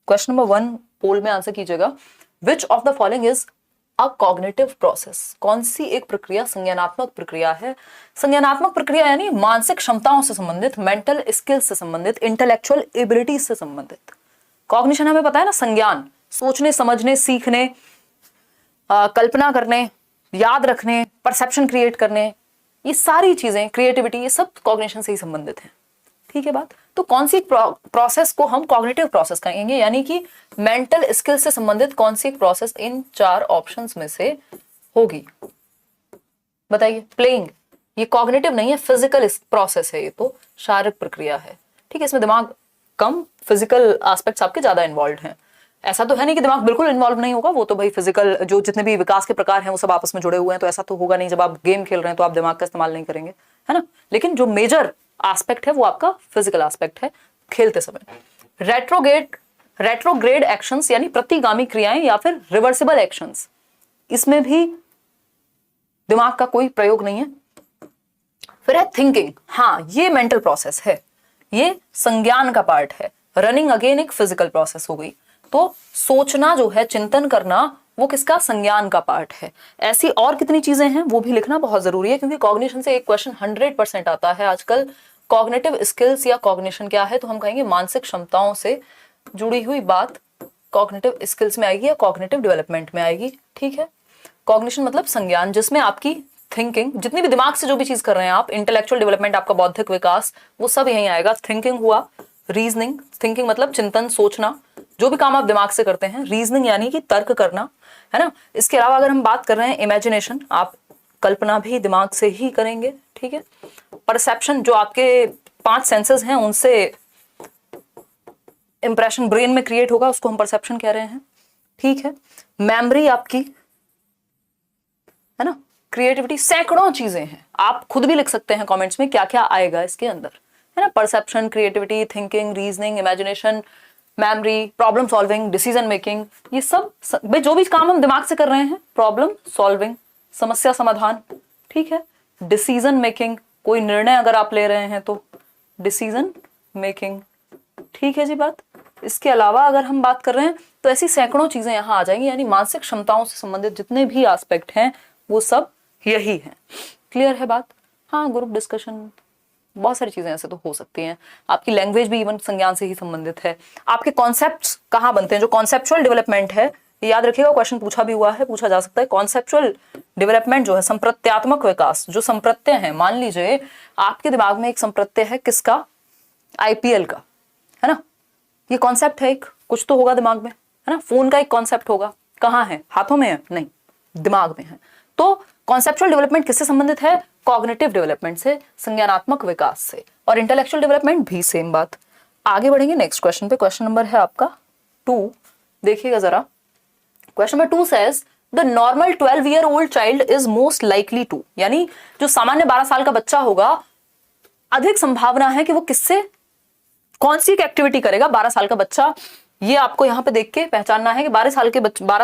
Question number 1 पोल में answer कीजिएगा। विच of the following is a cognitive process? कौन सी एक प्रक्रिया संज्ञानात्मक प्रक्रिया है? संज्ञानात्मक प्रक्रिया यानी मानसिक क्षमताओं से संबंधित, मेंटल स्किल्स से संबंधित, इंटेलेक्चुअल एबिलिटीज से संबंधित। कॉग्निशन हमें पता है ना, संज्ञान, सोचने, समझने, सीखने, कल्पना करने, याद रखने, परसेप्शन क्रिएट करने, ये सारी चीजें, क्रिएटिविटी, ये सब कॉग्निशन से ही संबंधित है। ठीक है बात। तो कौन सी प्रोसेस को हम कॉग्निटिव प्रोसेस कहेंगे, यानी कि मेंटल स्किल से संबंधित कौन सी प्रोसेस इन 4 ऑप्शंस में से होगी? बताइए। प्लेइंग, ये कॉग्निटिव नहीं है, फिजिकल प्रोसेस है, ये तो शारीरिक प्रक्रिया है। ठीक है, इसमें दिमाग कम, फिजिकल एस्पेक्ट्स आपके ज्यादा इन्वॉल्व हैं। ऐसा तो है नहीं कि दिमाग बिल्कुल इन्वॉल्व नहीं होगा, वो तो भाई फिजिकल जो जितने भी विकास के प्रकार हैं वो सब आपस में जुड़े हुए हैं, तो ऐसा तो होगा नहीं। जब आप गेम खेल रहे हैं तो आप दिमाग का इस्तेमाल नहीं करेंगे, है ना। लेकिन जो मेजर एस्पेक्ट है वो आपका फिजिकल एस्पेक्ट है खेलते समय। रेट्रोग्रेड एक्शंस यानी प्रतिगामी क्रियाएं या फिर रिवर्सिबल एक्शंस, इसमें भी दिमाग का कोई प्रयोग नहीं है। फिर है थिंकिंग, हाँ ये मेंटल प्रोसेस है, ये संज्ञान का पार्ट है। रनिंग अगेन एक फिजिकल प्रोसेस हो गई। तो सोचना जो है, चिंतन करना, वो किसका? संज्ञान का पार्ट है। ऐसी और कितनी चीजें हैं वो भी लिखना बहुत जरूरी है, क्योंकि कॉग्निशन से एक क्वेश्चन 100% आता है आजकल। कॉग्निटिव स्किल्स या कॉग्निशन क्या है? तो हम कहेंगे मानसिक क्षमताओं से जुड़ी हुई बात कॉग्निटिव स्किल्स में आएगी या कॉग्निटिव डेवलपमेंट में आएगी। ठीक है, कॉग्निशन मतलब संज्ञान, जिसमें आपकी थिंकिंग, जितनी भी दिमाग से जो भी चीज कर रहे हैं आप, इंटेलेक्चुअल डेवलपमेंट, आपका बौद्धिक विकास, वो सब यहीं आएगा। थिंकिंग हुआ, रीजनिंग, थिंकिंग मतलब चिंतन, सोचना, जो भी काम आप दिमाग से करते हैं। रीजनिंग यानी कि तर्क करना, है ना। इसके अलावा अगर हम बात कर रहे हैं इमेजिनेशन, आप कल्पना भी दिमाग से ही करेंगे। ठीक है, परसेप्शन, जो आपके 5 सेंसेस हैं उनसे इंप्रेशन ब्रेन में क्रिएट होगा, उसको हम परसेप्शन कह रहे हैं। ठीक है, मेमोरी आपकी, है ना। क्रिएटिविटी, सैकड़ों चीजें हैं, आप खुद भी लिख सकते हैं कमेंट्स में क्या क्या आएगा इसके अंदर, है ना। Perception, creativity, thinking, reasoning, imagination, memory, problem solving, decision making, ये सब जो भी काम हम दिमाग से कर रहे हैं, प्रॉब्लम सॉल्विंग, समस्या समाधान। ठीक है, डिसीजन मेकिंग, कोई निर्णय अगर आप ले रहे हैं तो डिसीजन मेकिंग। ठीक है जी बात। इसके अलावा अगर हम बात कर रहे हैं तो ऐसी सैकड़ों चीजें यहां आ जाएंगी, यानी मानसिक क्षमताओं से संबंधित जितने भी एस्पेक्ट हैं वो सब यही है। क्लियर है बात? हाँ, ग्रुप डिस्कशन, बहुत सारी चीजें ऐसे तो हो सकती हैं। आपकी लैंग्वेज भी इवन संज्ञान से ही संबंधित है। आपके कॉन्सेप्ट्स कहाँ बनते हैं? जो कॉन्सेप्चुअल डेवलपमेंट है, याद रखिएगा, क्वेश्चन पूछा भी हुआ है, पूछा जा सकता है। कॉन्सेप्चुअल डेवलपमेंट जो है, संप्रत्यात्मक विकास, जो संप्रत्यय है, मान लीजिए आपके दिमाग में एक संप्रत्यय है, किसका? आईपीएल का, है ना। ये कॉन्सेप्ट है, एक कुछ तो होगा दिमाग में, है ना। फोन का एक कॉन्सेप्ट होगा, कहाँ है? हाथों में है? नहीं, दिमाग में है। तो कॉन्सेप्चुअल डेवलपमेंट किससे संबंधित है? कॉग्निटिव डेवलपमेंट से, संज्ञानात्मक विकास से। और इंटेलेक्चुअल डेवलपमेंट भी सेम बात। आगे बढ़ेंगे नेक्स्ट क्वेश्चन पे। क्वेश्चन नंबर है आपका 2, देखिएगा जरा। Question number 2 says the normal 12-year-old child is most likely to, यानी जो सामान्य 12 साल का बच्चा होगा, अधिक संभावना है कि वो किससे, कौन सी एक्टिविटी करेगा? 12 साल का बच्चा, ये आपको यहाँ पे देख के पहचानना है कि 12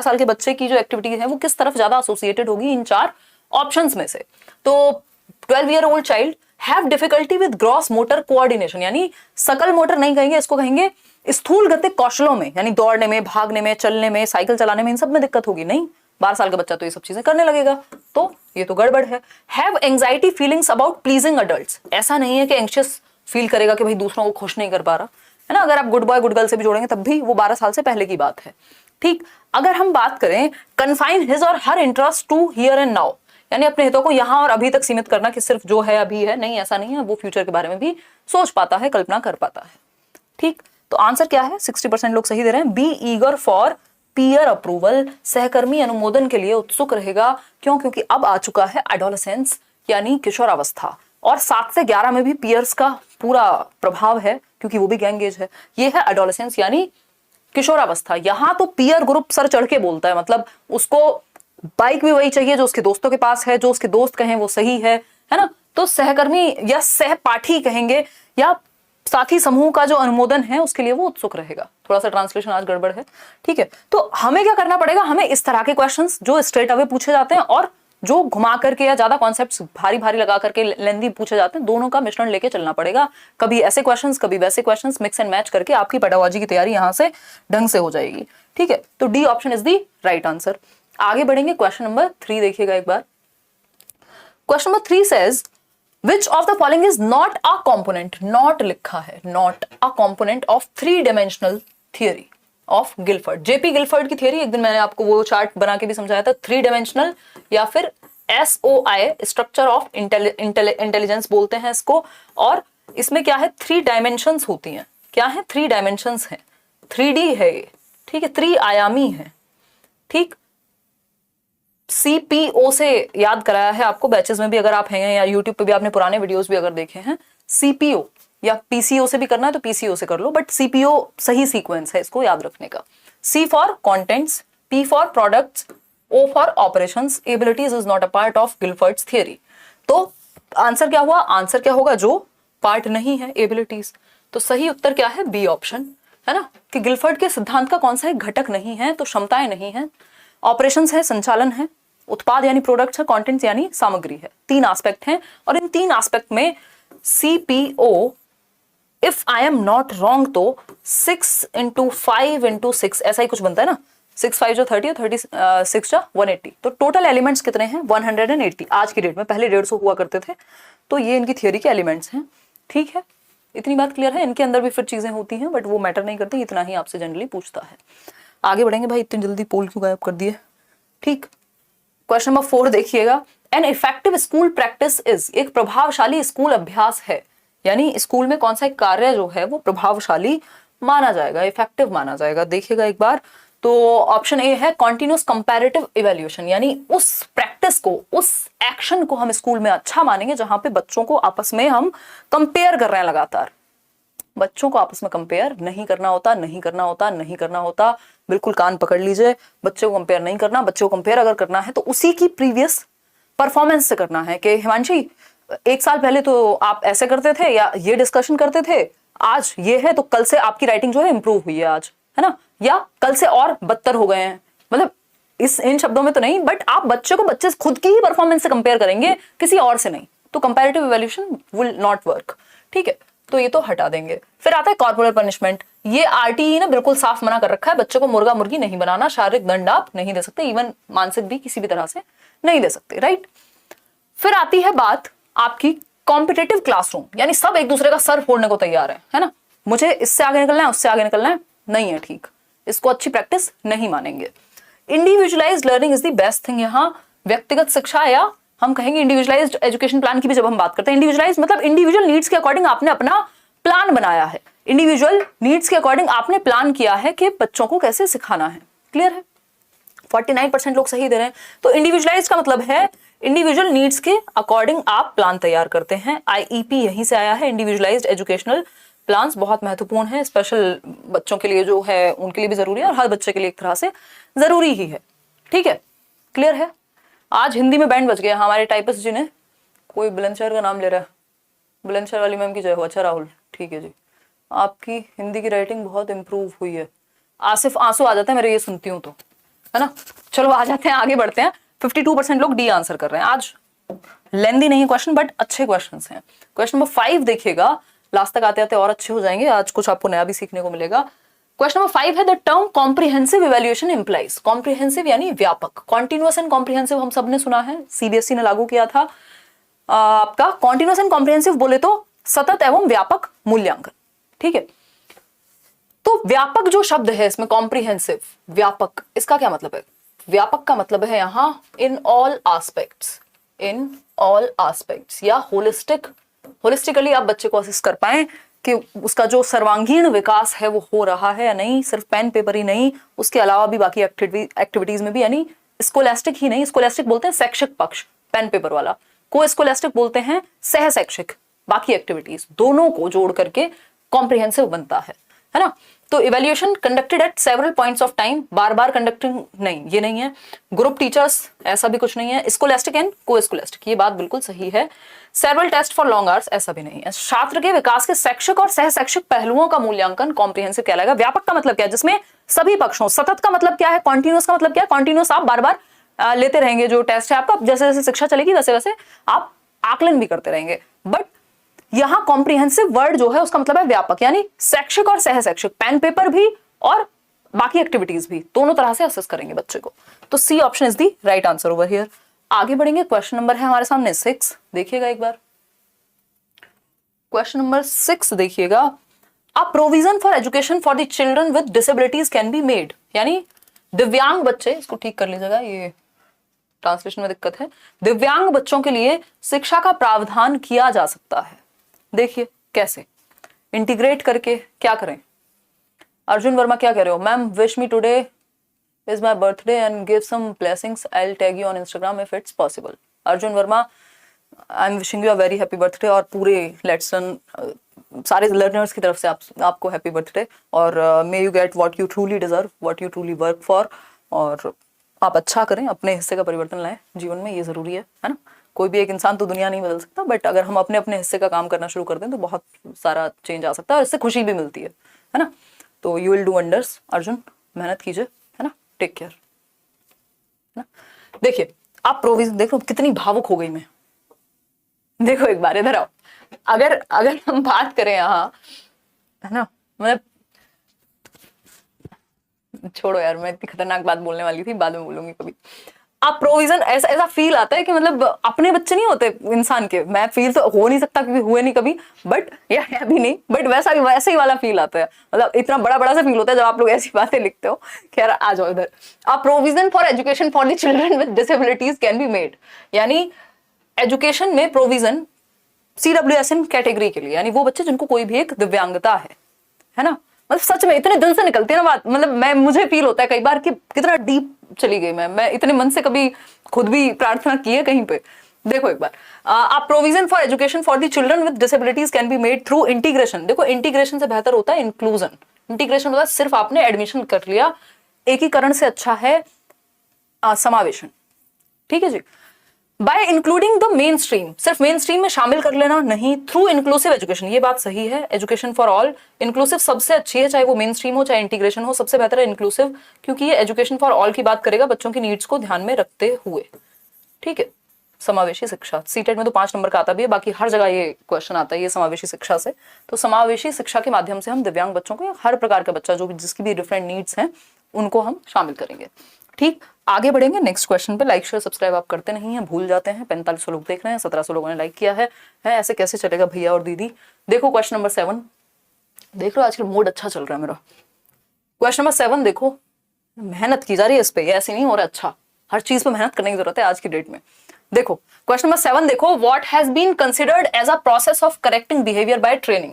साल के बच्चे की जो एक्टिविटी है वो किस तरफ ज्यादा एसोसिएटेड होगी इन 4 ऑप्शंस में से। तो 12-year-old child have difficulty with gross motor coordination, यानी सकल मोटर नहीं कहेंगे इसको, कहेंगे स्थूल गतिक कौशलों में, यानी दौड़ने में, भागने में, चलने में, साइकिल चलाने में, इन सब में दिक्कत होगी। नहीं, 12 साल का बच्चा तो ये सब चीजें करने लगेगा, तो ये तो गड़बड़ है। Have anxiety feelings about pleasing adults, ऐसा नहीं है कि एंशियस फील करेगा कि भाई दूसरों को खुश नहीं कर पा रहा, है ना। अगर आप गुड बॉय गुड गर्ल से भी जोड़ेंगे तब भी वो 12 साल से पहले की बात है। ठीक, अगर हम बात करें confine his or her interest to here and now, यानी अपने हितों को यहां और अभी तक सीमित करना कि सिर्फ जो है अभी है, नहीं, ऐसा नहीं है, वो फ्यूचर के बारे में भी सोच पाता है, कल्पना कर पाता है। ठीक, तो आंसर क्या है? 60% लोग सही दे रहे हैं। Be eager for peer approval, सहकर्मी अनुमोदन के लिए उत्सुक रहेगा। क्यों? क्योंकि अब आ चुका है एडोलेसेंस, यानी किशोरावस्था, और 7 से 11 में भी पीयर्स का पूरा प्रभाव है, क्योंकि वो भी गैंग एज है। ये है एडोलेसेंस यानी किशोरावस्था। यहां तो पीयर ग्रुप सर चढ़ के बोलता है, मतलब उसको बाइक भी वही चाहिए जो उसके दोस्तों के पास है, जो उसके दोस्त कहें वो सही है ना। तो सहकर्मी या सहपाठी कहेंगे, या साथी समूह का जो अनुमोदन है उसके लिए वो उत्सुक रहेगा। थोड़ा सा ट्रांसलेशन आज गड़बड़ है, ठीक है। तो हमें क्या करना पड़ेगा? हमें इस तरह के क्वेश्चंस जो स्ट्रेट अवे पूछे जाते हैं और जो घुमा करके या ज्यादा कॉन्सेप्ट्स भारी भारी लगा करके लेंदी पूछे जाते हैं, दोनों का मिश्रण लेके चलना पड़ेगा। कभी ऐसे क्वेश्चंस, कभी वैसे क्वेश्चंस, मिक्स एंड मैच करके आपकी पेडागोजी की तैयारी यहाँ से ढंग से हो जाएगी। ठीक है, तो D option is the right answer. आगे बढ़ेंगे, क्वेश्चन नंबर 3 देखिएगा एक बार। Question number 3 says Which of the following is not a component? Not लिखा है, not a component of three-dimensional theory of Guilford. JP Guilford की थियरी, एक दिन मैंने आपको वो चार्ट बना के भी समझाया था, थ्री डायमेंशनल या फिर SOI, स्ट्रक्चर ऑफ इंटेलिजेंस बोलते हैं इसको। और इसमें क्या है, 3 डायमेंशंस होती हैं। क्या है, 3 डायमेंशंस हैं, 3D है ये, ठीक है, त्रिआयामी है। ठीक, CPO से याद कराया है आपको बैचेस में भी, अगर आप हैं या यूट्यूब पे भी आपने पुराने वीडियोस भी अगर देखे हैं। CPO या PCO से भी करना है तो PCO से कर लो, बट CPO सही सीक्वेंस है इसको याद रखने का। C for contents, P for products, O for operations, abilities is not a part of Guilford's theory. तो आंसर क्या हुआ, आंसर क्या होगा, जो पार्ट नहीं है एबिलिटीज। तो सही उत्तर क्या है, बी ऑप्शन है ना, कि गिलफर्ड के सिद्धांत का कौन सा एक घटक नहीं है, तो क्षमताएं नहीं है, ऑपरेशंस है, संचालन है, उत्पाद यानी प्रोडक्ट्स है, कंटेंट्स यानी सामग्री है। 3 एस्पेक्ट हैं और इन 3 एस्पेक्ट में CPO, if I am not wrong तो 6 × 5 × 6 ऐसा ही कुछ बनता है ना, 6 5 जो 30 और 36 जो 180। तो टोटल एलिमेंट्स कितने हैं, 180 आज की डेट में, पहले 150 हुआ करते थे। तो ये इनकी थियोरी के एलिमेंट्स हैं। ठीक है, इतनी बात क्लियर है। इनके अंदर भी फिर चीजें होती हैं बट वो मैटर नहीं करती, इतना ही आपसे जनरली पूछता है। आगे बढ़ेंगे भाई, इतनी जल्दी पोल क्यों गायब कर दिए। ठीक, क्वेश्चन नंबर 4 देखिएगा। An effective school practice is, एक प्रभावशाली स्कूल अभ्यास है, यानी स्कूल में कौन सा एक कार्य जो है वो प्रभावशाली माना जाएगा, इफेक्टिव माना जाएगा। देखिएगा एक बार, तो ऑप्शन ए है कॉन्टिन्यूस कंपैरेटिव इवैल्यूएशन, यानी उस प्रैक्टिस को, उस एक्शन को हम स्कूल में अच्छा मानेंगे जहां पे बच्चों को आपस में हम कंपेयर कर रहे हैं लगातार। बच्चों को आपस में कंपेयर नहीं करना होता, नहीं करना होता, नहीं करना होता, बिल्कुल कान पकड़ लीजिए। बच्चों को कंपेयर नहीं करना, बच्चों को कंपेयर अगर करना है तो उसी की प्रीवियस परफॉर्मेंस से करना है कि हिमांशी 1 साल पहले तो आप ऐसे करते थे या ये डिस्कशन करते थे, आज ये है तो कल से आपकी राइटिंग जो है इंप्रूव हुई है आज, है ना, या कल से और बदतर हो गए हैं। मतलब इन शब्दों में तो नहीं, बट आप बच्चे को बच्चे खुद की ही परफॉर्मेंस से कंपेयर करेंगे, किसी और से नहीं, तो comparative evaluation will not work. ठीक है, तो ये तो हटा देंगे। फिर आता है कॉर्पोरल पनिशमेंट। ये RTE ने बिल्कुल साफ मना कर रखा है, बच्चों को मुर्गा मुर्गी नहीं बनाना, शारीरिक दंड आप नहीं दे सकते, इवन मानसिक भी किसी भी तरह से नहीं दे सकते, राइट। फिर आती है बात आपकी कॉम्पिटिटिव क्लासरूम, यानी सब एक दूसरे का सर फोड़ने को तैयार है ना, मुझे इससे आगे निकलना है, उससे आगे निकलना है, नहीं है ठीक, इसको अच्छी प्रैक्टिस नहीं मानेंगे। Individualised learning is the best thing, यहाँ व्यक्तिगत शिक्षा या हम कहेंगे इंडिविजुअलाइज्ड एजुकेशन प्लान की भी जब हम बात करते हैं, इंडिविजुअलाइज मतलब इंडिविजुअल नीड्स के अकॉर्डिंग आपने अपना प्लान बनाया है, इंडिविजुअल नीड्स के अकॉर्डिंग आपने प्लान किया है कि बच्चों को कैसे सिखाना है। क्लियर है, 49% लोग सही दे रहे हैं। तो इंडिविजुअलाइज का मतलब है इंडिविजुअल नीड्स के अकॉर्डिंग आप प्लान तैयार करते हैं। IEP यहीं से आया है, इंडिविजुअलाइज्ड एजुकेशनल प्लान्स बहुत महत्वपूर्ण है, स्पेशल बच्चों के लिए जो है उनके लिए भी जरूरी है और हर बच्चे के लिए एक तरह से जरूरी ही है। ठीक है, क्लियर है। आज हिंदी में बैंड बज गया हमारे टाइपिस्ट जी ने, कोई बुलंदशहर का नाम ले रहा है, बुलंदशहर वाली मैम की जय हो। अच्छा राहुल, ठीक है जी, आपकी हिंदी की राइटिंग बहुत इंप्रूव हुई है। आसिफ आंसू आ जाता है मेरे ये सुनती हूँ तो, है ना। चलो आ जाते हैं, आगे बढ़ते हैं। 52% लोग डी आंसर कर रहे हैं। आज लेंदी नहीं क्वेश्चन बट अच्छे क्वेश्चन हैं। क्वेश्चन नंबर 5 देखिएगा, लास्ट तक आते आते और अच्छे हो जाएंगे, आज कुछ आपको नया भी सीखने को मिलेगा। क्वेश्चन नंबर 5 है the term comprehensive evaluation implies, comprehensive यानी व्यापक, कॉन्टिन्यूअस एंड कॉम्प्रिहेंसिव हम सबने सुना है, CBSE ने लागू किया था आपका। कॉन्टिन्यूअस एंड कॉम्प्रिहेंसिव बोले तो सतत एवं व्यापक मूल्यांकन। ठीक है, तो व्यापक जो शब्द है इसमें, कॉम्प्रिहेंसिव व्यापक, इसका क्या मतलब है? व्यापक का मतलब है यहाँ in all aspects, in all aspects, या होलिस्टिक, होलिस्टिकली आप बच्चे को असिस्ट कर पाए कि उसका जो सर्वांगीण विकास है वो हो रहा है या नहीं, सिर्फ पेन पेपर ही नहीं, उसके अलावा भी बाकी एक्टिविटीज में भी, यानी स्कोलास्टिक ही नहीं, स्कोलास्टिक बोलते हैं शैक्षिक पक्ष पेन पेपर वाला, को स्कोलास्टिक बोलते हैं सह शैक्षिक बाकी एक्टिविटीज, दोनों को जोड़ करके कॉम्प्रिहेंसिव बनता है ना। तो evaluation conducted at several points of time, bar bar conducting नहीं, ये नहीं है। ग्रुप टीचर्स, ऐसा भी कुछ नहीं है। स्कोलास्टिक एंड को स्कोलास्टिक, ये बात बिल्कुल सही है। Several test for long hours, ऐसा भी नहीं है। छात्र के विकास के शैक्षिक और सह शैक्षिक पहलुओं का मूल्यांकन कॉम्प्रिहेंसिव कहलाएगा। व्यापक का मतलब क्या है? जिसमें सभी पक्षों, सतत का मतलब क्या है? कॉन्टिन्यूस का मतलब क्या है? कॉन्टिन्यूस आप बार बार लेते रहेंगे, जो टेस्ट है आपका, जैसे जैसे शिक्षा चलेगी वैसे वैसे आप आकलन भी करते रहेंगे। बट यहाँ कॉम्प्रिहेंसिव वर्ड जो है उसका मतलब है व्यापक, यानी शैक्षिक और सह शैक्षिक, पेन पेपर भी और बाकी एक्टिविटीज भी, दोनों तरह से असेस करेंगे बच्चे को। तो C option is the right answer over here. आगे बढ़ेंगे, क्वेश्चन नंबर है हमारे सामने 6, देखिएगा एक बार क्वेश्चन नंबर 6 देखिएगा। A provision for education for the children with disabilities can be made, यानी दिव्यांग बच्चे, इसको ठीक कर लीजिएगा, ये ट्रांसलेशन में दिक्कत है, दिव्यांग बच्चों के लिए शिक्षा का प्रावधान किया जा सकता है। देखिए कैसे इंटीग्रेट करके क्या करें। अर्जुन वर्मा क्या कह रहे हो? Ma'am wish me today is my birthday and give some blessings, I will tag you on Instagram if it's possible. Arjun Verma, I am wishing you a very happy birthday, और पूरे लेट्स लर्न सारे लर्नर्स की तरफ से आपको happy birthday, और may you get what you truly deserve, what you truly work for, और आप अच्छा करें, अपने हिस्से का परिवर्तन लाएं जीवन में, ये जरूरी है ना। कोई भी एक इंसान तो दुनिया नहीं बदल सकता, बट अगर हम अपने अपने हिस्से का काम करना शुरू कर दें तो बहुत सारा चेंज आ सकता है, और इससे खुशी भी मिलती है ना। तो you will do wonders Arjun, मेहनत कीजिए, है ना, टेक केयर, है ना। देखिए आप प्रोविजन, देखो कितनी भावुक हो गई मैं, देखो एक बार इधर आओ। अगर हम बात करें यहाँ, है ना, मतलब छोड़ो यार, मैं इतनी खतरनाक बात बोलने वाली थी, बाद में बोलूंगी कभी। आप प्रोविजन, ऐसा फील आता है कि मतलब अपने बच्चे नहीं होते इंसान के, मैं फील तो हो नहीं सकता क्योंकि हुए नहीं कभी, बट या है भी नहीं, बट वैसे ही वाला फील आता है, मतलब इतना बड़ा बड़ा सा फील होता है जब आप लोग ऐसी बातें लिखते हो। खैर आ जाओ इधर। A provision for education for the children with disabilities can be made, यानी एजुकेशन में प्रोविजन CWSN कैटेगरी के लिए, यानी वो बच्चे जिनको कोई भी एक दिव्यांगता है ना। मतलब सच में इतने दिल से निकलती है ना बात, मतलब मुझे फील होता है कई बार कि कितना डीप चली गई मैं इतने मन से कभी खुद भी प्रार्थना की है कहीं पे। देखो एक बार, आप provision for education for the children with disabilities can be made through integration. देखो इंटीग्रेशन से बेहतर होता है इंक्लूजन। इंटीग्रेशन होता है सिर्फ आपने एडमिशन कर लिया, एकीकरण से अच्छा है समावेशन, ठीक है जी। By including the main stream, सिर्फ मेन स्ट्रीम में शामिल कर लेना नहीं, थ्रू इंक्लूसिव एजुकेशन, ये बात सही है, एजुकेशन फॉर ऑल, इंक्लूसिव सबसे अच्छी है, चाहे वो मेन स्ट्रीम हो चाहे इंटीग्रेशन हो, सबसे बेहतर है इंक्लूसिव, क्योंकि ये एजुकेशन फॉर ऑल की बात करेगा बच्चों की नीड्स को ध्यान में रखते हुए, ठीक है। समावेशी शिक्षा, सीटेट में तो 5 नंबर का आता भी है, बाकी हर जगह ये क्वेश्चन आता है ये समावेशी शिक्षा से। तो समावेशी शिक्षा के माध्यम से हम दिव्यांग बच्चों को, हर प्रकार का बच्चा जो भी जिसकी भी डिफरेंट नीड्स हैं उनको हम शामिल करेंगे, ठीक। आगे बढ़ेंगे नेक्स्ट क्वेश्चन पे। लाइक शेयर सब्सक्राइब आप करते नहीं हैं, भूल जाते हैं। 4500 लोग देख रहे हैं, 1700 लोगों ने लाइक किया है, ऐसे कैसे चलेगा भैया और दीदी। देखो क्वेश्चन नंबर 7, देख लो आजकल मूड अच्छा चल रहा है मेरा। क्वेश्चन नंबर 7 देखो, मेहनत की जा रही है इस पे, ऐसे नहीं हो रहा, अच्छा हर चीज पे मेहनत करने की जरूरत है आज की डेट में। देखो क्वेश्चन नंबर 7 देखो, what has been considered as a process of correcting behaviour by training,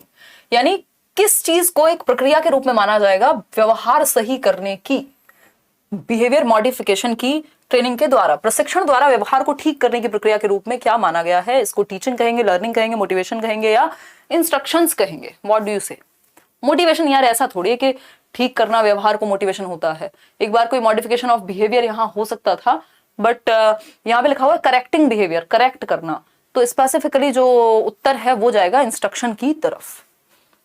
यानी किस चीज को एक प्रक्रिया के रूप में माना जाएगा व्यवहार सही करने की, बिहेवियर मॉडिफिकेशन की ट्रेनिंग के द्वारा, प्रशिक्षण द्वारा व्यवहार को ठीक करने की प्रक्रिया के रूप में क्या माना गया है। इसको टीचिंग कहेंगे, लर्निंग कहेंगे, मोटिवेशन कहेंगे या इंस्ट्रक्शंस कहेंगे। व्हाट डू यू से? मोटिवेशन यार ऐसा थोड़ी है कि ठीक करना व्यवहार को मोटिवेशन होता है। एक बार कोई मॉडिफिकेशन ऑफ बिहेवियर यहाँ हो सकता था, बट यहाँ पे लिखा हुआ है करेक्टिंग बिहेवियर, करेक्ट करना, तो स्पेसिफिकली जो उत्तर है वो जाएगा इंस्ट्रक्शन की तरफ।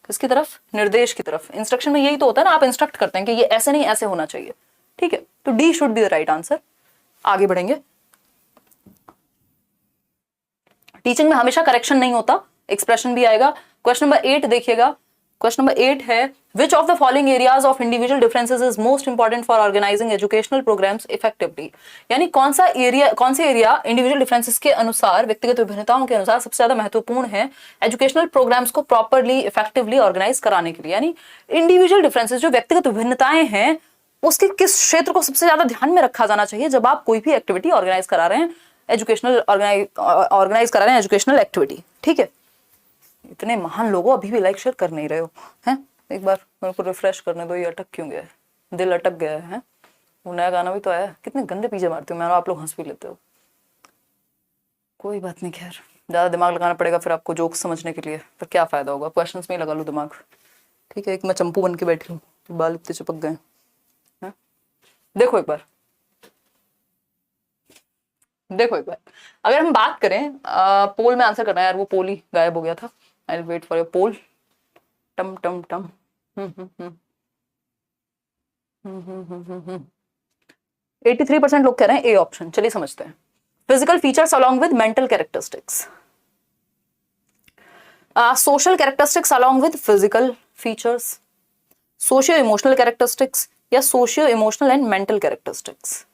किसकी तरफ? निर्देश की तरफ। इंस्ट्रक्शन में यही तो होता है ना, आप इंस्ट्रक्ट करते हैं कि ये ऐसे नहीं ऐसे होना चाहिए, ठीक है। तो D should be the right answer. आगे बढ़ेंगे, टीचिंग में हमेशा करेक्शन नहीं होता, एक्सप्रेशन भी आएगा। क्वेश्चन नंबर 8 देखिएगा, क्वेश्चन नंबर 8 है which of the following areas of individual differences is most important for organising educational programmes effectively, यानी कौन सा एरिया इंडिविजुअल डिफरेंसेस के अनुसार, व्यक्तिगत विभिन्नताओं के अनुसार सबसे ज्यादा महत्वपूर्ण है एजुकेशनल प्रोग्राम्स को प्रॉपरली इफेक्टिवली ऑर्गेनाइज कराने के लिए। यानी इंडिविजुअल डिफरेंसेस, जो व्यक्तिगत विभिन्नताएं हैं, उसके किस क्षेत्र को सबसे ज्यादा ध्यान में रखा जाना चाहिए जब आप कोई भी एक्टिविटी ऑर्गेनाइज करा रहे हैं, एजुकेशनल ऑर्गेनाइज करा रहे हैं एजुकेशनल एक्टिविटी, ठीक है। इतने महान लोगों अभी भी लाइक शेयर कर नहीं रहे हो, हैं? एक बार मेरे को रिफ्रेश करने दो, ये अटक क्यों गया है, दिल अटक गया है। वो नया गाना भी तो आया, कितने गंदे पीछे मारती हूँ मैं, आप लोग हंस भी लेते हो, कोई बात नहीं, खैर ज्यादा दिमाग लगाना पड़ेगा फिर आपको जोक्स समझने के लिए, फिर क्या फायदा होगा, क्वेश्चंस में ही लगा लो दिमाग, ठीक है। एक मैं चंपू बन के बैठी हूँ, बाल इतने चिपक गए। देखो एक बार, देखो एक बार, अगर हम बात करें पोल में आंसर करना है यार, वो पोल ही गायब हो गया था। I will wait for your poll. टम टम टम। 83% लोग कह रहे हैं ए ऑप्शन। चलिए समझते हैं। Physical features along with mental characteristics, social characteristics along with physical features, socio emotional characteristics या socio emotional and mental characteristics.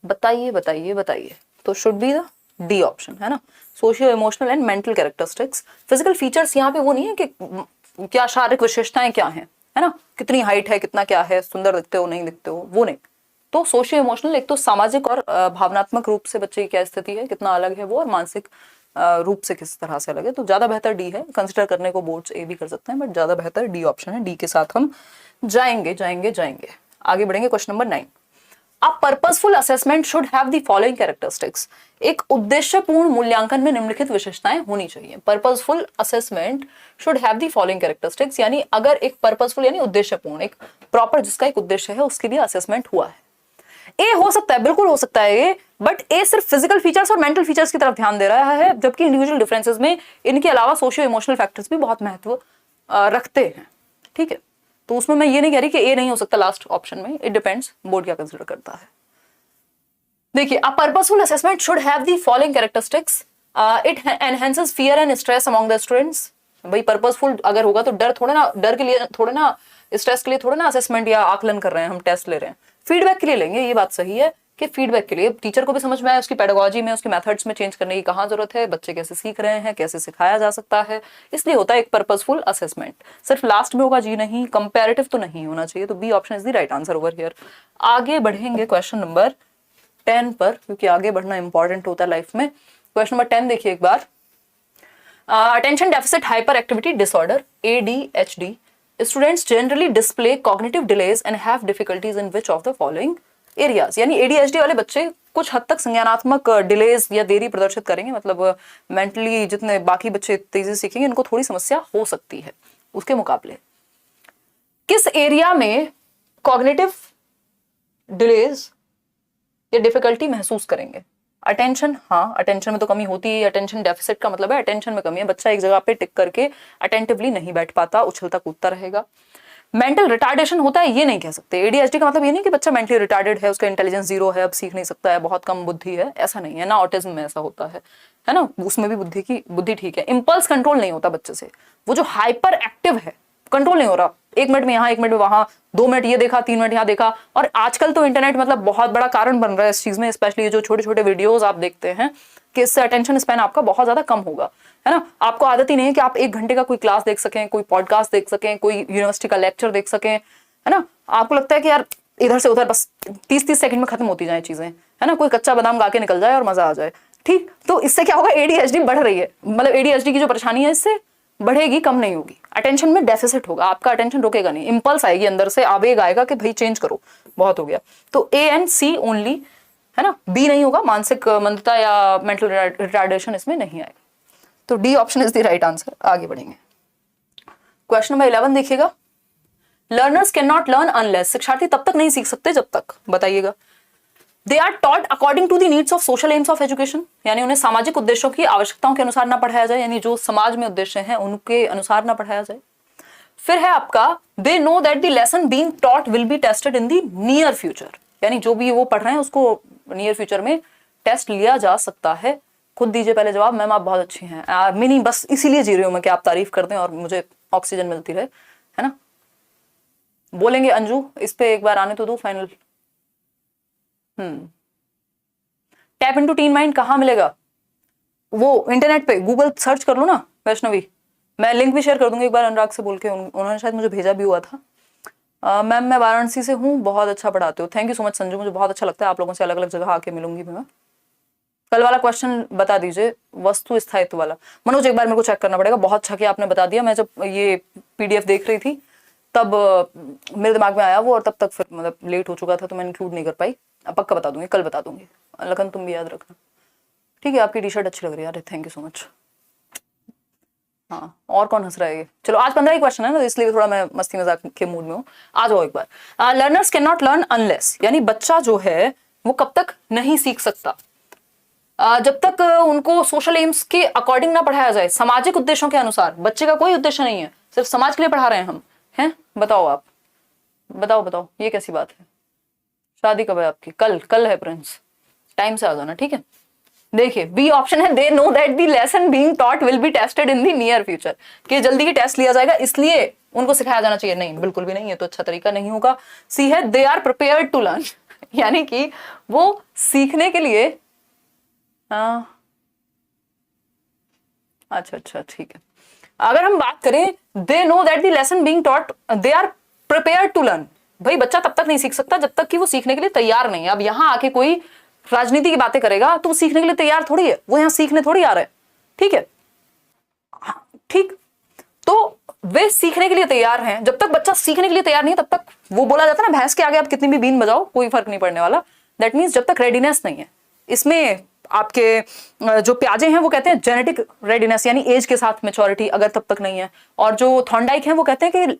बताइए बताइए बताइए। तो should be the D option, है ना, socio emotional and mental characteristics. Physical features यहाँ पे वो नहीं है कि क्या शारीरिक विशेषताएं क्या हैं, है ना, कितनी हाइट है, कितना क्या है, सुंदर दिखते हो नहीं दिखते हो, वो नहीं। तो सोशियो इमोशनल एक तो सामाजिक और भावनात्मक रूप से बच्चे की क्या स्थिति है, कितना अलग है वो, और मानसिक रूप से किस तरह से अलग है। तो ज्यादा बेहतर डी है। कंसिडर करने को बोर्ड्स ए भी कर सकते हैं, बट ज्यादा बेहतर डी ऑप्शन है। डी के साथ हम जाएंगे जाएंगे जाएंगे। आगे बढ़ेंगे। Question number 9, A purposeful assessment should have the following characteristics. एक उद्देश्यपूर्ण मूल्यांकन में निम्नलिखित विशेषताएं होनी चाहिए। Purposeful assessment should have the following characteristics, यानी अगर एक purposeful यानी उद्देश्यपूर्ण, एक प्रॉपर जिसका एक उद्देश्य है, उसके लिए असेसमेंट हुआ है। ए हो सकता है, बिल्कुल हो सकता है ए, बट ए सिर्फ फिजिकल फीचर्स और मेंटल फीचर्स की तरफ ध्यान दे रहा है, जबकि इंडिविजुअल डिफरेंसेस में इनके अलावा सोशियो इमोशनल फैक्टर्स भी बहुत महत्व रखते हैं। ठीक है, तो उसमें मैं ये नहीं कह रही कि ए नहीं हो सकता लास्ट ऑप्शन में, इट डिपेंड्स बोर्ड क्या कंसीडर करता है। देखिए, a purposeful assessment should have the following characteristics, it enhances fear and stress among the students. भाई पर्पसफुल अगर होगा तो डर थोड़ा ना, डर के लिए थोड़ा ना, स्ट्रेस के लिए थोड़ा ना असेसमेंट या आकलन कर रहे हैं हम, टेस्ट ले रहे हैं, फीडबैक के लिए लेंगे। ये बात सही है कि फीडबैक के लिए टीचर को भी समझ में आए, उसकी पेडागोजी में, उसके मेथड्स में चेंज करने की कहाँ जरूरत है, बच्चे कैसे सीख रहे हैं, कैसे सिखाया जा सकता है, इसलिए होता है एक पर्पसफुल असेसमेंट। सिर्फ लास्ट में होगा जी नहीं, कंपैरेटिव तो नहीं होना चाहिए। तो B option is the right answer over here. आगे बढ़ेंगे क्वेश्चन नंबर 10 पर, क्योंकि आगे बढ़ना इंपॉर्टेंट होता है लाइफ में। क्वेश्चन नंबर 10 देखिए एक बार। Attention deficit hyper activity disorder, ADHD, students generally display cognitive delays and have difficulties in which of the following areas. यानी ADHD वाले बच्चे कुछ हद तक संज्ञानात्मक डिलेज या देरी प्रदर्शित करेंगे, मतलब मेंटली जितने बाकी बच्चे तेजी सीखेंगे, इनको थोड़ी समस्या हो सकती है उसके मुकाबले। किस एरिया में कॉग्निटिव डिलेज या डिफिकल्टी महसूस करेंगे? अटेंशन, हाँ अटेंशन में तो कमी होती है। अटेंशन डेफिसिट का मतलब है अटेंशन में कमी है, बच्चा एक जगह पे टिक करके अटेंटिवली नहीं बैठ पाता, उछलता कूदता रहेगा। मेंटल रिटार्डेशन होता है, ये नहीं कह सकते। ADHD का मतलब ये नहीं कि बच्चा मेंटली रिटार्डेड है, उसका इंटेलिजेंस जीरो है, अब सीख नहीं सकता है, बहुत कम बुद्धि है, ऐसा नहीं है ना। ऑटिज्म में ऐसा होता है ना, उसमें भी बुद्धि ठीक है। इंपल्स कंट्रोल नहीं होता बच्चे से, वो जो हाइपर एक्टिव है, कंट्रोल नहीं हो रहा, 1 मिनट में यहाँ 1 मिनट में वहां, 2 मिनट ये देखा 3 मिनट यहाँ देखा। और आजकल तो इंटरनेट मतलब बहुत बड़ा कारण बन रहा है इस चीज में, स्पेशली जो छोटे छोटे वीडियोस आप देखते हैं, कि इससे अटेंशन स्पैन आपका बहुत ज्यादा कम होगा, है ना। आपको आदत ही नहीं है कि आप 1 घंटे का कोई क्लास देख सकें, कोई पॉडकास्ट देख सकें, कोई यूनिवर्सिटी का लेक्चर देख सकें, है ना। आपको लगता है कि यार इधर से उधर बस 30-30 सेकंड में खत्म होती जाए चीजें, है ना, कोई कच्चा बादाम गा के निकल जाए और मजा आ जाए। ठीक, तो इससे क्या होगा, ADHD बढ़ रही है, मतलब ADHD की जो परेशानी है इससे बढ़ेगी, कम नहीं होगी। अटेंशन में डेफिसिट होगा, आपका अटेंशन रुकेगा नहीं, इंपल्स आएगी अंदर से, आवेग आएगा कि भाई चेंज करो, बहुत हो गया। तो A and C ओनली, है ना, B नहीं होगा, मानसिक मंदता या मेंटल रिटार्डेशन इसमें नहीं आएगा। तो D option is the right answer. आगे बढ़ेंगे। क्वेश्चन नंबर 11 देखिएगा। Learners can not learn unless, शिक्षार्थी तब तक नहीं सीख सकते जब तक, बताइएगा, they are taught according to the needs of social aims of education, यानी उन्हें सामाजिक उद्देश्यों की आवश्यकताओं के अनुसार ना पढ़ाया जाए, यानी जो समाज में उद्देश्य हैं उनके अनुसार ना पढ़ाया जाए। फिर है आपका, दे know that the lesson being taught will be tested in the near future, यानी जो भी वो पढ़ रहे हैं उसको नियर फ्यूचर में टेस्ट लिया जा सकता है। खुद दीजिए पहले जवाब। मैम आप बहुत अच्छी हैं, मिनी बस इसीलिए जी रही हूँ मैं कि आप तारीफ कर दें और मुझे ऑक्सीजन मिलती रहे, है ना। बोलेंगे अंजू, इस पे एक बार आने तो दो final. Tap into tin mind कहाँ मिलेगा? वो इंटरनेट पे गूगल सर्च कर लो ना वैष्णवी, मैं लिंक भी शेयर कर दूंगी एक बार अनुराग से बोल के, उन्होंने शायद मुझे भेजा भी हुआ था। मैम मैं वाराणसी से हूँ, बहुत अच्छा पढ़ाते हो, thank you so much Sanju, मुझे बहुत अच्छा लगता है, आप लोगों से अलग अलग जगह आके मिलूंगी मैं। कल वाला क्वेश्चन बता दीजिए, वस्तु स्थायित्व वाला। मनोज एक बार मेरे को चेक करना पड़ेगा, बहुत अच्छा कि आपने बता दिया। मैं जब ये PDF देख रही थी तब मेरे दिमाग में आया वो, और तब तक फिर मतलब लेट हो चुका था तो मैं इंक्लूड नहीं कर पाई। पक्का बता दूंगी, कल बता दूंगी। लखन तुम भी याद रखना, ठीक है। आपकी टी-शर्ट अच्छी लग रही है यार, थैंक यू सो मच। हाँ, और कौन हंस रहा है? ये चलो, आज 15 ही क्वेश्चन है ना, इसलिए थोड़ा मैं मस्ती मजाक के मूड में हूँ। आ जाओ एक बार। Learners can not learn unless, यानी बच्चा जो है वो कब तक नहीं सीख सकता, जब तक उनको सोशल एम्स के अकॉर्डिंग ना पढ़ाया जाए, सामाजिक उद्देश्यों के अनुसार। बच्चे का कोई उद्देश्य नहीं है, सिर्फ समाज के लिए पढ़ा रहे हैं हम, हैं? बताओ आप, बताओ ये कैसी बात है? शादी कब है आपकी? कल, कल है प्रिंस, टाइम से आ जाना, ठीक है। देखिए बी ऑप्शन है, दे know that the lesson being taught will be tested in the near future, कि जल्दी ही टेस्ट लिया जाएगा इसलिए उनको सिखाया जाना चाहिए। नहीं, बिल्कुल भी नहीं, ये तो अच्छा तरीका नहीं होगा। सी है, they are prepared to learn, यानी कि वो सीखने के लिए, अच्छा अच्छा ठीक है। अगर हम बात करें they know that the lesson being taught, they are prepared to learn, भाई बच्चा तब तक नहीं सीख सकता जब तक कि वो सीखने के लिए तैयार नहीं है। अब यहां आके कोई राजनीति की बातें करेगा तो वो सीखने के लिए तैयार थोड़ी है, वो यहां सीखने थोड़ी आ रहा है, ठीक है। ठीक, तो वे सीखने के लिए तैयार हैं। जब तक बच्चा सीखने के लिए तैयार नहीं है तब तक, वो बोला जाता है ना, भैंस के आगे आप कितनी भी बीन बजाओ कोई फर्क नहीं पड़ने वाला। दैट मीन्स जब तक रेडीनेस नहीं है। इसमें आपके जो प्याजे हैं वो कहते हैं जेनेटिक रेडीनेस, यानी एज के साथ मेच्योरिटी अगर तब तक नहीं है। और जो थॉर्नडाइक है वो कहते हैं कि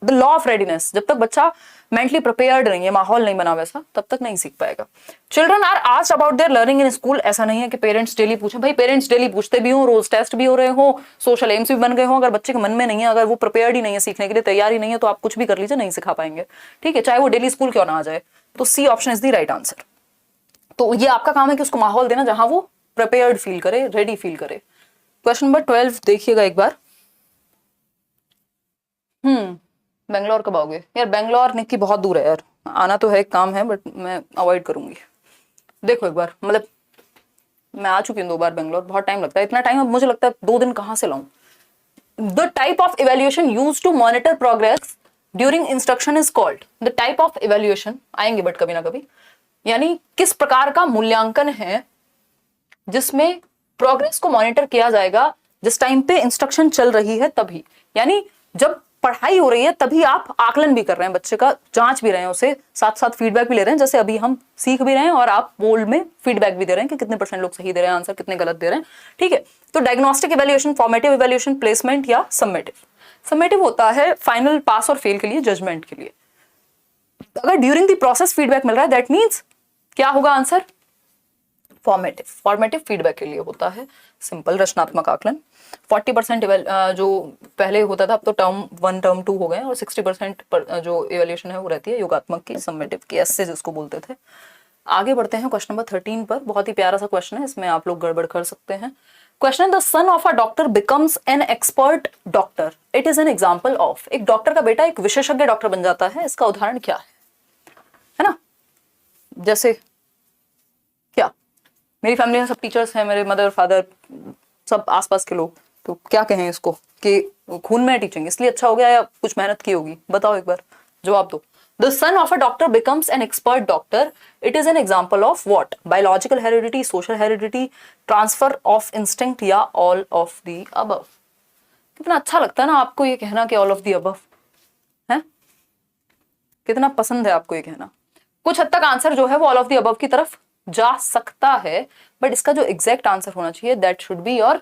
द लॉ ऑफ रेडीनेस, जब तक बच्चा मेंटली प्रिपेयर्ड नहीं है, माहौल नहीं बना वैसा, तब तक नहीं सीख पाएगा। Children are asked about their learning in school, ऐसा नहीं है कि पेरेंट्स डेली पूछें, भाई पेरेंट्स डेली पूछते भी हो, रोज टेस्ट भी हो रहे हो, सोशल एम्स भी बन गए हो, अगर बच्चे के मन में नहीं है, अगर वो प्रिपेयर्ड ही नहीं है, सीखने के लिए तैयार ही नहीं है, तो आप कुछ भी कर लीजिए, नहीं सिखा पाएंगे, ठीक है, चाहे वो डेली स्कूल क्यों ना आ जाए। तो C option is the right answer. तो ये आपका काम है कि उसको माहौल देना जहां वो प्रिपेयर्ड फील करे, रेडी फील करे। क्वेश्चन नंबर 12 देखिएगा एक बार। बेंगलोर कब आओगे? यार बेंगलोर निक्की बहुत दूर है यार, आना तो है, एक काम है, बट मैं अवॉइड करूंगी। देखो एक बार, मतलब मैं आ चुकी हूँ 2 बार बेंगलोर, बहुत टाइम लगता है, इतना टाइम अब मुझे लगता है 2 दिन कहाँ से लाऊं। The type of evaluation use to monitor progress during instruction is called, the type of evaluation आएंगे बट कभी ना कभी, यानी किस प्रकार का मूल्यांकन है जिसमें प्रोग्रेस को मॉनिटर किया जाएगा जिस टाइम पे इंस्ट्रक्शन चल रही है तभी, यानी जब पढ़ाई हो रही है तभी आप आकलन भी कर रहे हैं बच्चे का, जांच भी रहे हैं उसे, साथ साथ फीडबैक भी ले रहे हैं, जैसे अभी हम सीख भी रहे हैं और आप बोर्ड में फीडबैक भी दे रहे हैं कि कितने % लोग सही दे रहे हैं आंसर, कितने गलत दे रहे हैं, ठीक है। तो diagnostic evaluation, formative evaluation, placement या समेटिव। समेटिव होता है फाइनल पास और फेल के लिए, जजमेंट के लिए। अगर ड्यूरिंग द प्रोसेस फीडबैक मिल रहा है दैट मीन्स क्या होगा आंसर? फॉर्मेटिव। फॉर्मेटिव फीडबैक के लिए होता है सिंपल रचनात्मक आकलन। 40% जो पहले होता था अब तो टर्म 1 टर्म 2 हो गए और 60% जो इवैल्यूएशन है वो रहती है योगात्मक की, समेटिव की, ऐसे जिसको बोलते थे। आगे बढ़ते हैं क्वेश्चन नंबर 13 पर। बहुत ही प्यारा सा क्वेश्चन है, इसमें आप लोग गड़बड़ कर सकते हैं। Question, the son of a doctor becomes an expert doctor, it is an example of. एक डॉक्टर का बेटा एक विशेषज्ञ डॉक्टर बन जाता है, इसका उदाहरण क्या है ना? जैसे क्या, मेरी फैमिली में सब टीचर्स हैं, मेरे मदर फादर सब आसपास के लोग, तो क्या कहें इसको कि खून में है टीचिंग इसलिए अच्छा हो गया या कुछ मेहनत की होगी? बताओ एक बार, जवाब दो। The son of a doctor becomes an expert doctor, it is an example of what? Biological heredity, social heredity, transfer of instinct या ऑल ऑफ द अबव। कितना अच्छा लगता है ना आपको ये कहना कि ऑल ऑफ द अबव है, कितना पसंद है आपको ये कहना। कुछ हद तक आंसर जो है वो ऑल ऑफ द अबव की तरफ जा सकता है, बट इसका जो एग्जैक्ट आंसर होना चाहिए that should be your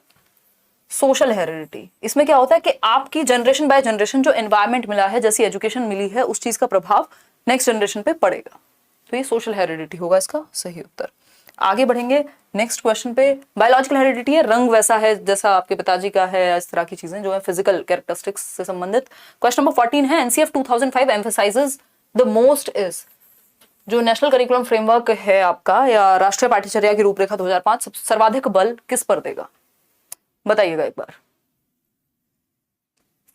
social heredity. इसमें क्या होता है कि आपकी जनरेशन बाय जनरेशन जो एनवायरमेंट मिला है, जैसी एजुकेशन मिली है, उस चीज का प्रभाव नेक्स्ट जनरेशन पे पड़ेगा, तो ये सोशल हेरिडिटी होगा इसका सही उत्तर। आगे बढ़ेंगे नेक्स्ट क्वेश्चन पे। बायोलॉजिकल हेरिडिटी है, रंग वैसा है जैसा आपके पिताजी का है, इस तरह की चीजें जो है फिजिकल कैरेक्टरिस्टिक्स से संबंधित। क्वेश्चन नंबर 14 है, NCF 2005 emphasises the most is, जो नेशनल करिकुलम फ्रेमवर्क है आपका या राष्ट्रीय पाठ्यचर्या की रूपरेखा 2005 सर्वाधिक बल किस पर देगा? बताइएगा एक बार,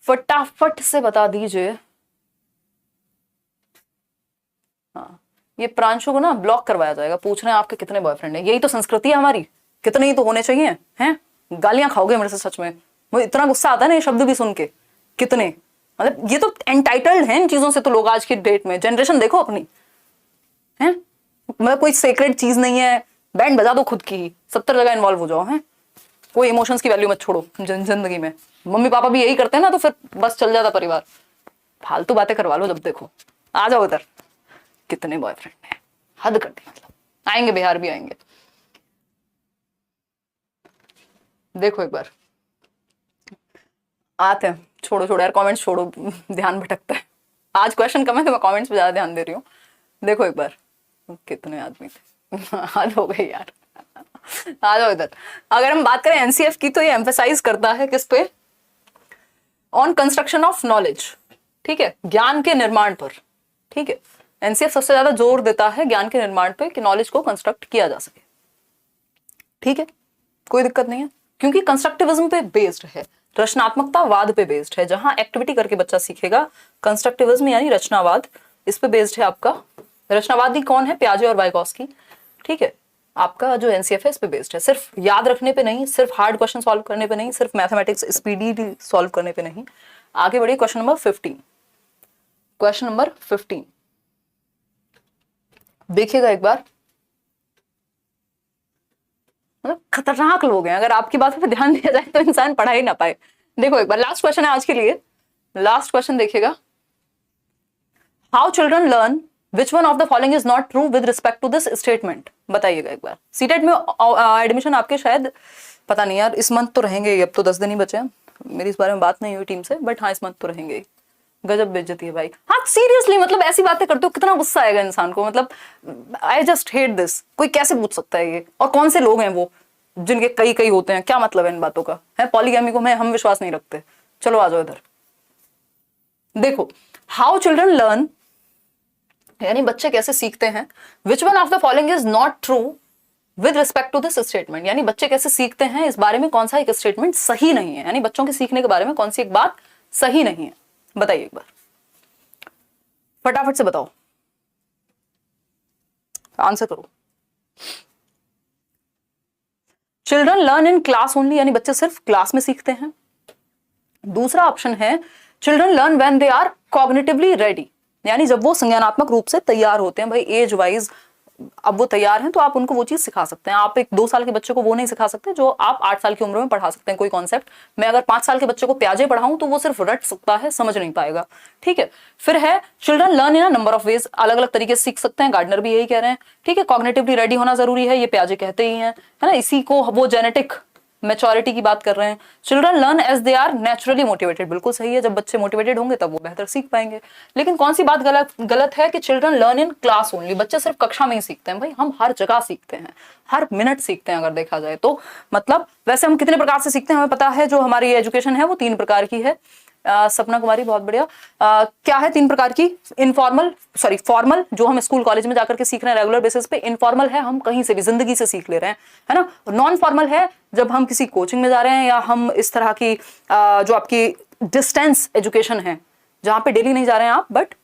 फटाफट से बता दीजिए। हाँ, ये प्रांशु को ना ब्लॉक करवाया जाएगा, पूछ रहे हैं आपके कितने बॉयफ्रेंड हैं। यही तो संस्कृति है हमारी, कितने ही तो होने चाहिए हैं। गालियां खाओगे मेरे से सच में, मुझे इतना गुस्सा आता है ना ये शब्द भी सुन के, कितने, मतलब ये तो एंटाइटल्ड है इन चीजों से तो लोग आज की डेट में। जनरेशन देखो अपनी है, मतलब कोई सेक्रेट चीज नहीं है, बैंड बजा दो खुद की, 70 जगह इन्वॉल्व हो जाओ, है कोई इमोशंस की वैल्यू मत छोड़ो जिंदगी में। मम्मी पापा भी यही करते हैं ना, तो फिर बस चल जाता परिवार। फालतू बातें करवा लो जब देखो, आ जाओ इधर। कितने बॉयफ्रेंड हैं, हद कर दी, मतलब आएंगे, बिहार भी आएंगे। देखो एक बार, आते हैं, छोड़ो छोड़ो यार कमेंट्स छोड़ो, ध्यान भटकता है। आज क्वेश्चन कम है तो मैं कमेंट्स पे ज्यादा ध्यान दे रही हूँ। देखो एक बार, कितने आदमी थे, हद हो गई यार। आ जाओ इधर। अगर हम बात करें एनसीएफ की तो ये एम्फेसाइज करता है किस पे? ऑन कंस्ट्रक्शन ऑफ नॉलेज, ठीक है, ज्ञान के निर्माण पर, ठीक है। एनसीएफ सबसे ज्यादा जोर देता है ज्ञान के निर्माण पे कि नॉलेज को कंस्ट्रक्ट किया जा सके। ठीक है, कोई दिक्कत नहीं है, क्योंकि कंस्ट्रक्टिविज्म पे बेस्ड है, रचनात्मकतावाद पे बेस्ड है। जहां एक्टिविटी करके बच्चा सीखेगा, कंस्ट्रक्टिविज्म यानी रचनावाद, इस पे बेस्ड है आपका। रचनावादी कौन है? पियाजे और वाइगोस्की। ठीक है, आपका जो एनसीएफ है इस पे बेस्ड है, सिर्फ याद रखने पे नहीं, सिर्फ हार्ड क्वेश्चन सॉल्व करने पे नहीं, सिर्फ मैथमेटिक्स स्पीडी सॉल्व करने पे नहीं। आगे बढ़िए, क्वेश्चन नंबर 15। क्वेश्चन नंबर 15 देखिएगा एक बार, मतलब खतरनाक लोग हैं, अगर आपकी बातों पे ध्यान दिया जाए तो इंसान पढ़ा ही ना पाए। देखो एक बार, लास्ट क्वेश्चन है आज के लिए, लास्ट क्वेश्चन देखिएगा। How children learn which one of the following is not true with respect to this statement? बताइएगा एक बार। सीटेट में एडमिशन आपके शायद पता नहीं यार, इस मंथ तो रहेंगे ही, अब तो 10 दिन ही बचे हैं, मेरी इस बारे में बात नहीं हुई टीम से, बट हाँ इस मंथ तो रहेंगे ही। गजब बेइज्जती है भाई, हाँ सीरियसली, मतलब ऐसी बातें करते हो कितना गुस्सा आएगा इंसान को, मतलब आई जस्ट हेट दिस। कोई कैसे पूछ सकता है ये, और कौन से लोग हैं वो जिनके कई कई होते हैं, क्या मतलब है इन बातों का? है पॉलीगैमी को हम विश्वास नहीं रखते। चलो आ जाओ इधर, देखो हाउ चिल्ड्रन लर्न यानी बच्चे कैसे सीखते हैं, which one of the following is not true with respect to this statement, यानी बच्चे कैसे सीखते हैं इस बारे में कौन सा एक स्टेटमेंट सही नहीं है, यानी बच्चों के सीखने के बारे में कौन सी एक बात सही नहीं है। बताइए एक बार, फटाफट से बताओ, आंसर करो। Children learn in class only, यानी बच्चे सिर्फ क्लास में सीखते हैं। दूसरा ऑप्शन है children learn when they are cognitively ready, यानी जब वो संज्ञानात्मक रूप से तैयार होते हैं। भाई एज वाइज अब वो तैयार हैं तो आप उनको वो चीज सिखा सकते हैं। आप एक 2 साल के बच्चे को वो नहीं सिखा सकते जो आप 8 साल की उम्र में पढ़ा सकते हैं कोई कॉन्सेप्ट। मैं अगर 5 साल के बच्चे को प्याजे पढ़ाऊं तो वो सिर्फ रट सकता है, समझ नहीं पाएगा। ठीक है, फिर है children learn in a number of ways, अलग अलग तरीके से सीख सकते हैं, गार्डनर भी यही कह रहे हैं। ठीक है, कॉग्निटिवली रेडी होना जरूरी है, ये प्याजे कहते ही हैं, है ना, इसी को वो जेनेटिक मैच्योरिटी की बात कर रहे हैं। Children learn as they are naturally motivated, बिल्कुल सही है, जब बच्चे मोटिवेटेड होंगे तब वो बेहतर सीख पाएंगे। लेकिन कौन सी बात गलत है कि children learn in class only, बच्चे सिर्फ कक्षा में ही सीखते हैं। भाई हम हर जगह सीखते हैं, हर मिनट सीखते हैं अगर देखा जाए तो। मतलब वैसे हम कितने प्रकार से सीखते हैं हमें पता है, जो हमारी एजुकेशन है वो 3 प्रकार की है। सपना कुमारी बहुत बढ़िया। क्या है 3 प्रकार की? इनफॉर्मल, सॉरी फॉर्मल, जो हम स्कूल कॉलेज में जाकर के सीख रहे हैं रेगुलर बेसिस पे। इनफॉर्मल है, हम कहीं से भी जिंदगी से सीख ले रहे हैं, है ना। नॉन फॉर्मल है जब हम किसी कोचिंग में जा रहे हैं, या हम इस तरह की जो आपकी डिस्टेंस एजुकेशन है जहाँ पे डेली नहीं जा रहे हैं आप, बट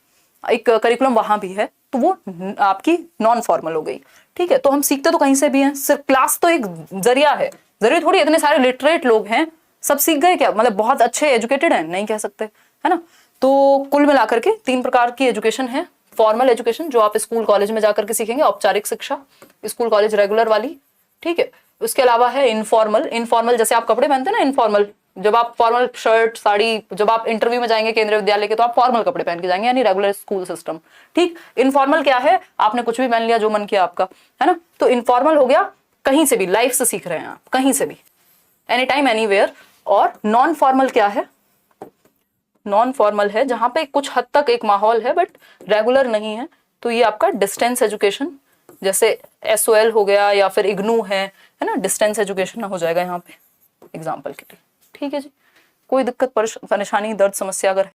एक करिकुलम वहां भी है, तो वो आपकी नॉन फॉर्मल हो गई। ठीक है, तो हम सीखते तो कहीं से भी हैं, सिर्फ क्लास तो एक जरिया है, जरूरी थोड़ी इतने सारे लिटरेट लोग हैं सब सीख गए क्या, मतलब बहुत अच्छे एजुकेटेड हैं, नहीं कह सकते, है ना। तो कुल मिलाकर के 3 प्रकार की एजुकेशन है। फॉर्मल एजुकेशन जो आप स्कूल कॉलेज में जाकर के सीखेंगे, औपचारिक शिक्षा, स्कूल कॉलेज रेगुलर वाली। ठीक है, उसके अलावा है इनफॉर्मल। इनफॉर्मल जैसे आप कपड़े पहनते हैं ना, इनफॉर्मल, जब आप फॉर्मल शर्ट साड़ी, जब आप इंटरव्यू में जाएंगे केंद्रीय विद्यालय के तो आप फॉर्मल कपड़े पहन के जाएंगे, यानी रेगुलर स्कूल सिस्टम। ठीक, इनफॉर्मल क्या है, आपने कुछ भी पहन लिया जो मन किया आपका, है ना। तो इनफॉर्मल हो गया कहीं से भी, लाइफ से सीख रहे हैं आप, कहीं से भी, एनी टाइम एनीवेयर। और नॉन फॉर्मल क्या है? नॉन फॉर्मल है जहां पे कुछ हद तक एक माहौल है बट रेगुलर नहीं है, तो ये आपका डिस्टेंस एजुकेशन, जैसे SOL हो गया या फिर इग्नू है ना, डिस्टेंस एजुकेशन हो जाएगा यहाँ पे एग्जाम्पल के लिए। ठीक है जी, कोई दिक्कत परेशानी दर्द समस्या अगर